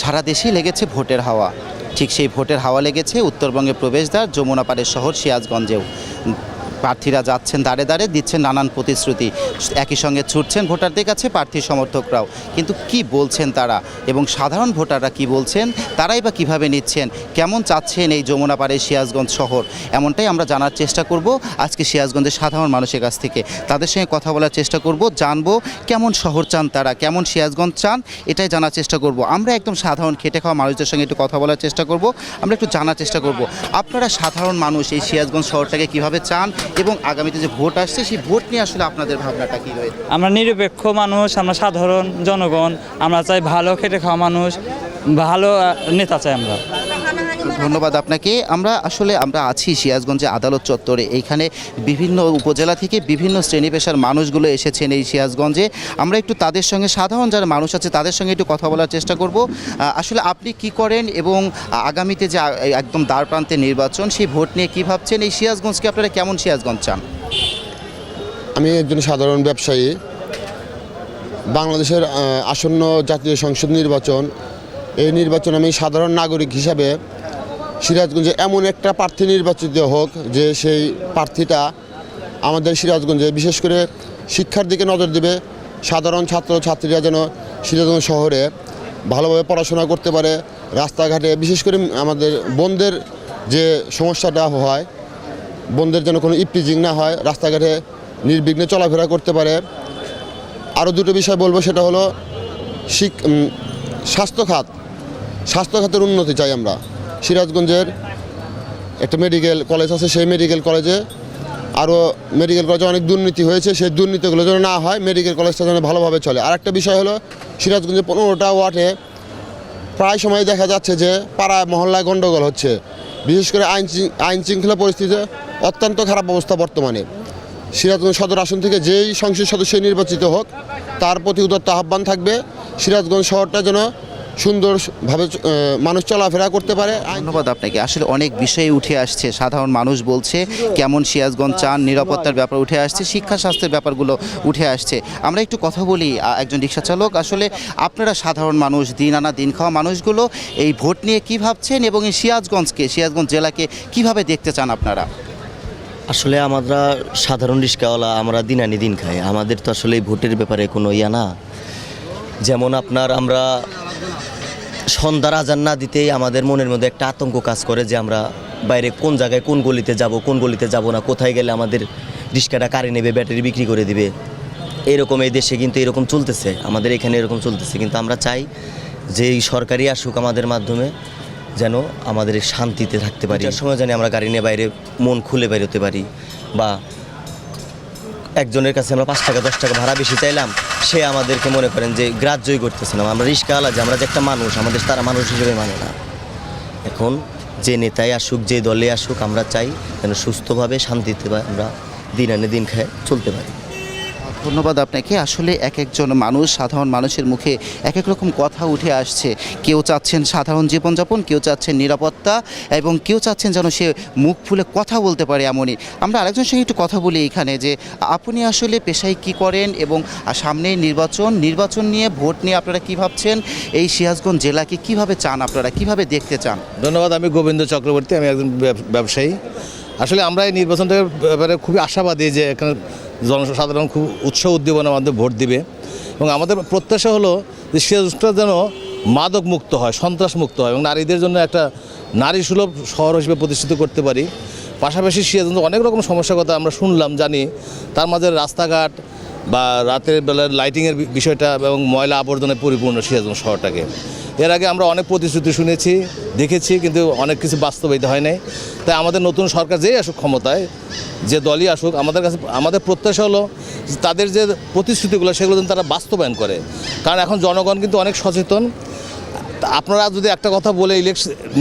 সারা দেশেই লেগেছে ভোটের হাওয়া, ঠিক সেই ভোটের হাওয়া লেগেছে উত্তরবঙ্গের প্রবেশদ্বার যমুনা পাড়ের শহর সিরাজগঞ্জেও। প্রার্থীরা যাচ্ছেন দাঁড়ে দাঁড়ে, দিচ্ছেন নানান প্রতিশ্রুতি, একই সঙ্গে ছুটছেন ভোটারদের কাছে প্রার্থী সমর্থকরাও। কিন্তু কি বলছেন তারা এবং সাধারণ ভোটাররা কি বলছেন, তারাই বা কীভাবে নিচ্ছেন, কেমন চাচ্ছেন এই যমুনা পাড়ের সিরাজগঞ্জ শহর, এমনটাই আমরা জানার চেষ্টা করব আজকে সিরাজগঞ্জের সাধারণ মানুষের কাছ থেকে। তাদের সঙ্গে কথা বলার চেষ্টা করব, জানবো কেমন শহর চান তারা, কেমন সিরাজগঞ্জ চান, এটাই জানার চেষ্টা করব। আমরা একদম সাধারণ খেটে খাওয়া মানুষদের সঙ্গে একটু কথা বলার চেষ্টা করব, আমরা একটু জানার চেষ্টা করব আপনারা সাধারণ মানুষ এই সিরাজগঞ্জ শহরটাকে কীভাবে চান এবং আগামীতে যে ভোট আসছে সেই ভোট নিয়ে আসলে আপনাদের ভাবনাটা কী রয়েছে। আমরা নিরপেক্ষ মানুষ, আমরা সাধারণ জনগণ, আমরা চাই ভালো খেটে খাওয়া মানুষ, ভালো নেতা চাই আমরা। ধন্যবাদ আপনাকে। আমরা আছি সিরাজগঞ্জে আদালত চত্বরে। এইখানে বিভিন্ন উপজেলা থেকে বিভিন্ন শ্রেণী পেশার মানুষগুলো এসেছেন এই সিরাজগঞ্জে। আমরা একটু তাদের সঙ্গে, সাধারণ যারা মানুষ আছে তাদের সঙ্গে একটু কথা বলার চেষ্টা করব। আসলে আপনি কি করেন এবং আগামীতে যে একদম দ্বার প্রান্তে নির্বাচন, সেই ভোট নিয়ে কী ভাবছেন, এই সিরাজগঞ্জকে আপনারা কেমন সিরাজগঞ্জ চান? আমি একজন সাধারণ ব্যবসায়ী। বাংলাদেশের আসন্ন জাতীয় সংসদ নির্বাচন, এই নির্বাচন আমি সাধারণ নাগরিক হিসাবে সিরাজগঞ্জে এমন একটা প্রার্থী নির্বাচিত হোক যে সেই প্রার্থীটা আমাদের সিরাজগঞ্জে বিশেষ করে শিক্ষার দিকে নজর দেবে। সাধারণ ছাত্রছাত্রীরা যেন সিরাজগঞ্জ শহরে ভালোভাবে পড়াশোনা করতে পারে, রাস্তাঘাটে বিশেষ করে আমাদের বোনদের যে সমস্যাটা হয়, বোনদের যেন কোনো ইপটিজিং না হয়, রাস্তাঘাটে নির্বিঘ্নে চলাফেরা করতে পারে। আরও দুটো বিষয় বলবো, সেটা হলো স্বাস্থ্যখাতের উন্নতি চাই আমরা। সিরাজগঞ্জের একটা মেডিকেল কলেজ আছে, সেই মেডিকেল কলেজে অনেক দুর্নীতি হয়েছে, সেই দুর্নীতিগুলো যেন না হয়, মেডিকেল কলেজটা যেন ভালোভাবে চলে। আর একটা বিষয় হলো সিরাজগঞ্জে 15টা ওয়ার্ডে প্রায় সময় দেখা যাচ্ছে যে পাড়ায় মহল্লায় গণ্ডগোল হচ্ছে, বিশেষ করে আইন শৃঙ্খলা পরিস্থিতিতে অত্যন্ত খারাপ অবস্থা বর্তমানে। সিরাজগঞ্জ সদর আসন থেকে যেই সংসদ সদস্য নির্বাচিত হোক তার প্রতি উদাত্ত আহ্বান থাকবে সিরাজগঞ্জ শহরটা যেন সুন্দরভাবে মানুষ চলাফেরা করতে পারে। ধন্যবাদ আপনাকে। আসলে অনেক বিষয়ে উঠে আসছে, সাধারণ মানুষ বলছে কেমন সিরাজগঞ্জ চান, নিরাপত্তার ব্যাপার উঠে আসছে, শিক্ষা স্বাস্থ্যের ব্যাপারগুলো উঠে আসছে। আমরা একটু কথা বলি একজন রিক্সা চালক। আসলে আপনারা সাধারণ মানুষ, দিন আনা দিন খাওয়া মানুষগুলো এই ভোট নিয়ে কী ভাবছেন এবং এই সিরাজগঞ্জ জেলাকে কিভাবে দেখতে চান আপনারা? আসলে আমরা সাধারণ রিক্সাওয়ালা, আমরা দিন আনি দিন খাই, আমাদের তো আসলে এই ভোটের ব্যাপারে কোনো না। যেমন আমরা সন্ধ্যার আজান না দিতেই আমাদের মনের মধ্যে একটা আতঙ্ক কাজ করে যে আমরা বাইরে কোন জায়গায় কোন গলিতে যাব না, কোথায় গেলে আমাদের রিক্সাটা কারে নেবে, ব্যাটারি বিক্রি করে দিবে। এরকম এই দেশে কিন্তু এরকম চলতেছে, আমাদের এখানে এরকম চলতেছে। কিন্তু আমরা চাই যে এই সরকারি আসুক আমাদের মাধ্যমে, যেন আমাদের শান্তিতে থাকতে পারি। এর সময় জানি আমরা গাড়ি নিয়ে বাইরে মন খুলে বেরোতে পারি, বা একজনের কাছে আমরা 5 টাকা 10 টাকা ভাড়া বেশি চাইলাম, সে আমাদেরকে মনে করেন যে গ্রাহ্যই করতেছে না। আমরা রিক্সাওয়ালা যে আমরা যে একটা মানুষ, আমাদের তারা মানুষ হিসেবে মানে না। এখন যে নেতাই আসুক, যে দলে আসুক, আমরা চাই যেন সুস্থভাবে শান্তিতে আমরা দিন আনে দিন খায় চলতে পারি। ধন্যবাদ আপনাকে। আসলে এক একজন মানুষ, সাধারণ মানুষের মুখে এক এক রকম কথা উঠে আসছে। কেউ চাচ্ছেন সাধারণ জীবনযাপন, কেউ চাচ্ছেন নিরাপত্তা, এবং কেউ চাচ্ছেন যেন সে মুখ খুলে কথা বলতে পারে এমনই। আমরা আরেকজনের সঙ্গে একটু কথা বলি এখানে, যে আপনি আসলে পেশায় কি করেন এবং সামনেই নির্বাচন নিয়ে, ভোট নিয়ে আপনারা কী ভাবছেন, এই সিরাজগঞ্জ জেলাকে কিভাবে চান, আপনারা কিভাবে দেখতে চান? ধন্যবাদ। আমি গোবিন্দ চক্রবর্তী, আমি একজন ব্যবসায়ী। আসলে আমরা এই নির্বাচনটার ব্যাপারে খুবই আশাবাদী যে এখানে জনসাধারণ খুব উৎসাহ উদ্দীপনার মধ্যে ভোট দিবে, এবং আমাদের প্রত্যাশা হলো যে সিরাজগঞ্জটা যেন মাদক মুক্ত হয়, সন্ত্রাস মুক্ত হয়, এবং নারীদের জন্য একটা নারী সুলভ শহর হিসেবে প্রতিষ্ঠিত করতে পারি। পাশাপাশি সিরাজগঞ্জ অনেক রকম সমস্যার কথা আমরা শুনলাম, জানি। তার মাঝে রাস্তাঘাট বা রাতের বেলার লাইটিংয়ের বিষয়টা এবং ময়লা আবর্জনায় পরিপূর্ণ সিরাজগঞ্জ শহরটাকে। এর আগে আমরা অনেক প্রতিশ্রুতি শুনেছি, দেখেছি, কিন্তু অনেক কিছু বাস্তবায়িত হয় নাই। তাই আমাদের নতুন সরকার যেই আসুক ক্ষমতায়, যে দলই আসুক, আমাদের প্রত্যাশা হলো তাদের যে প্রতিশ্রুতিগুলো সেগুলো যেন তারা বাস্তবায়ন করে। কারণ এখন জনগণ কিন্তু অনেক সচেতন। আপনারা যদি একটা কথা বলে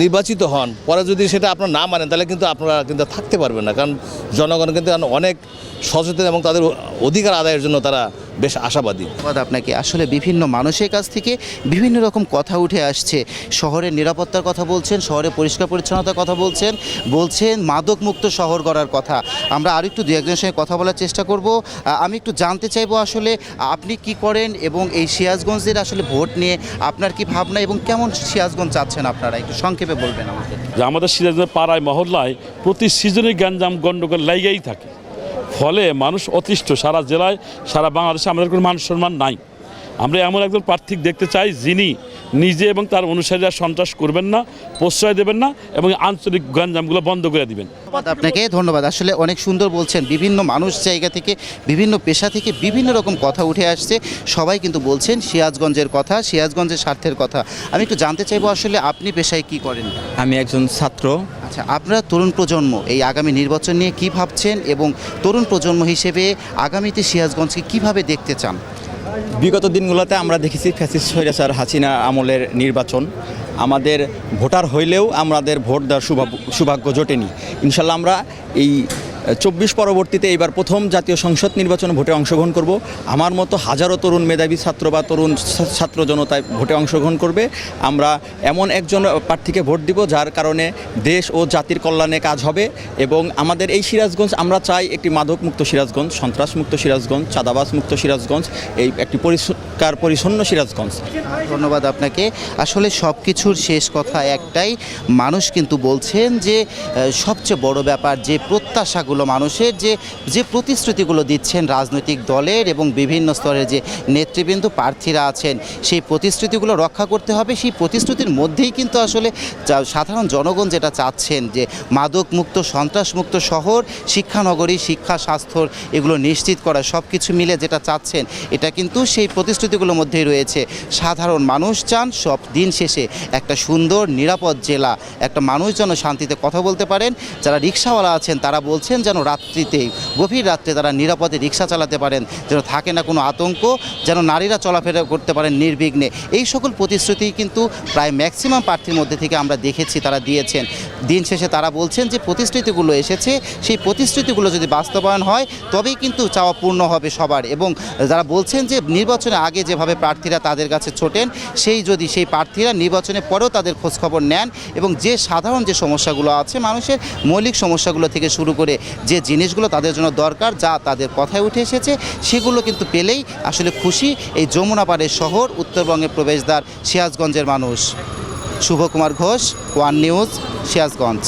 নির্বাচিত হন, পরে যদি সেটা আপনারা না মানেন, তাহলে কিন্তু আপনারা কিন্তু থাকতে পারবেন না। কারণ জনগণ কিন্তু অনেক সচেতন এবং তাদের অধিকার আদায়ের জন্য তারা বেশ আশাবাদী। ধন্যবাদ আপনাকে। আসলে বিভিন্ন মানুষের কাছ থেকে বিভিন্ন রকম কথা উঠে আসছে। শহরের নিরাপত্তার কথা বলছেন, শহরে পরিষ্কার পরিচ্ছন্নতার কথা বলছেন, মাদক মুক্ত শহর গড়ার কথা। আমরা আরও একটু দু একজনের সঙ্গে কথা বলার চেষ্টা করব। আমি একটু জানতে চাইবো আসলে আপনি কি করেন এবং এই সিরাজগঞ্জের আসলে ভোট নিয়ে আপনার কি ভাবনা এবং কেমন সিরাজগঞ্জ চাচ্ছেন আপনারা, একটু সংক্ষেপে বলবেন আমাদের। যে আমাদের সিরাজগঞ্জের পাড়ায় মহল্লায় প্রতি সিজনে গ্যাঞ্জাম গণ্ডগোল লাইগাই থাকে, ফলে মানুষ অতিষ্ঠ। সারা জেলায় সারা বাংলাদেশে আমাদের কোনো মান সম্মান নাই। আমরা এমন একজন প্রার্থী দেখতে চাই যিনি নিজে এবং তার অনুসারীরা সন্ত্রাস করবেন না, প্রশ্রয় দেবেন না এবং আঞ্চলিক গ্যাঞ্জামগুলো বন্ধ করে দিবেন। আপনাকে ধন্যবাদ। আসলে অনেক সুন্দর বলছেন। বিভিন্ন মানুষ জায়গা থেকে, বিভিন্ন পেশা থেকে বিভিন্ন রকম কথা উঠে আসছে। সবাই কিন্তু বলছেন সিরাজগঞ্জের কথা, সিরাজগঞ্জের স্বার্থের কথা। আমি একটু জানতে চাইবো আসলে আপনি পেশায় কি করেন? আমি একজন ছাত্র। আচ্ছা, আপনারা তরুণ প্রজন্ম এই আগামী নির্বাচন নিয়ে কি ভাবছেন এবং তরুণ প্রজন্ম হিসেবে আগামীতে সিরাজগঞ্জকে কিভাবে দেখতে চান? বিগত দিনগুলোতে আমরা দেখেছি ফ্যাসিস্ট স্বৈরাচার হাসিনা আমলের নির্বাচন, আমাদের ভোটার হইলেও আমাদের ভোট দেওয়ার সৌভাগ্য জোটেনি। ইনশাল্লাহ আমরা এই 24 পরবর্তীতে এইবার প্রথম জাতীয় সংসদ নির্বাচনে ভোটে অংশগ্রহণ করব। আমার মতো হাজারো তরুণ মেধাবী ছাত্র বা তরুণ ছাত্র জনতায় ভোটে অংশগ্রহণ করবে। আমরা এমন একজন প্রার্থীকে ভোট দিব যার কারণে দেশ ও জাতির কল্যাণে কাজ হবে। এবং আমাদের এই সিরাজগঞ্জ আমরা চাই একটি মাদকমুক্ত সিরাজগঞ্জ, সন্ত্রাসমুক্ত সিরাজগঞ্জ, চাঁদাবাজ মুক্ত সিরাজগঞ্জ, এই একটি পরিষ্কার পরিচ্ছন্ন সিরাজগঞ্জ। ধন্যবাদ আপনাকে। আসলে সব কিছুর শেষ কথা একটাই, মানুষ কিন্তু বলছেন যে সবচেয়ে বড় ব্যাপার যে প্রত্যাশাগুলো মানুষের, যে প্রতিশ্রুতিগুলো দিচ্ছেন রাজনৈতিক দলের এবং বিভিন্ন স্তরের যে নেতৃবৃন্দ প্রার্থীরা আছেন, সেই প্রতিশ্রুতিগুলো রক্ষা করতে হবে। সেই প্রতিশ্রুতির মধ্যেই কিন্তু আসলে সাধারণ জনগণ যেটা চাচ্ছেন যে মাদকমুক্ত, সন্ত্রাসমুক্ত শহর, শিক্ষানগরী, শিক্ষা, স্বাস্থ্য এগুলো নিশ্চিত করা, সব কিছু মিলে যেটা চাচ্ছেন এটা কিন্তু সেই প্রতিশ্রুতিগুলোর মধ্যেই রয়েছে। সাধারণ মানুষ চান সব দিন শেষে একটা সুন্দর নিরাপদ জেলা, একটা মানুষ যেন শান্তিতে কথা বলতে পারেন। যারা রিক্সাওয়ালা আছেন তারা বলছেন যেন রাত্রিতে, গভীর রাত্রে তারা নিরাপদে রিক্সা চালাতে পারেন, যেন থাকে না কোনো আতঙ্ক, যেন নারীরা চলাফেরা করতে পারেন নির্বিঘ্নে। এই সকল প্রতিশ্রুতি কিন্তু প্রায় ম্যাক্সিমাম প্রার্থীর মধ্যে থেকে আমরা দেখেছি তারা দিয়েছেন। দিন শেষে তারা বলছেন যে প্রতিশ্রুতিগুলো এসেছে, সেই প্রতিশ্রুতিগুলো যদি বাস্তবায়ন হয় তবেই কিন্তু চাওয়া পূর্ণ হবে সবার। এবং যারা বলছেন যে নির্বাচনের আগে যেভাবে প্রার্থীরা তাদের কাছে ছোটেন, সেই প্রার্থীরা নির্বাচনের পরেও তাদের খোঁজখবর নেন এবং যে সাধারণ যে সমস্যাগুলো আছে, মানুষের মৌলিক সমস্যাগুলো থেকে শুরু করে যে জিনিসগুলো তাদের জন্য দরকার, যা তাদের কথায় উঠে এসেছে, সেগুলো কিন্তু পেলেই আসলে খুশি এই যমুনা পাড়ের শহর, উত্তরবঙ্গের প্রবেশদ্বার সিরাজগঞ্জের মানুষ। শুভকুমার ঘোষ, ওয়ান নিউজ, সিরাজগঞ্জ।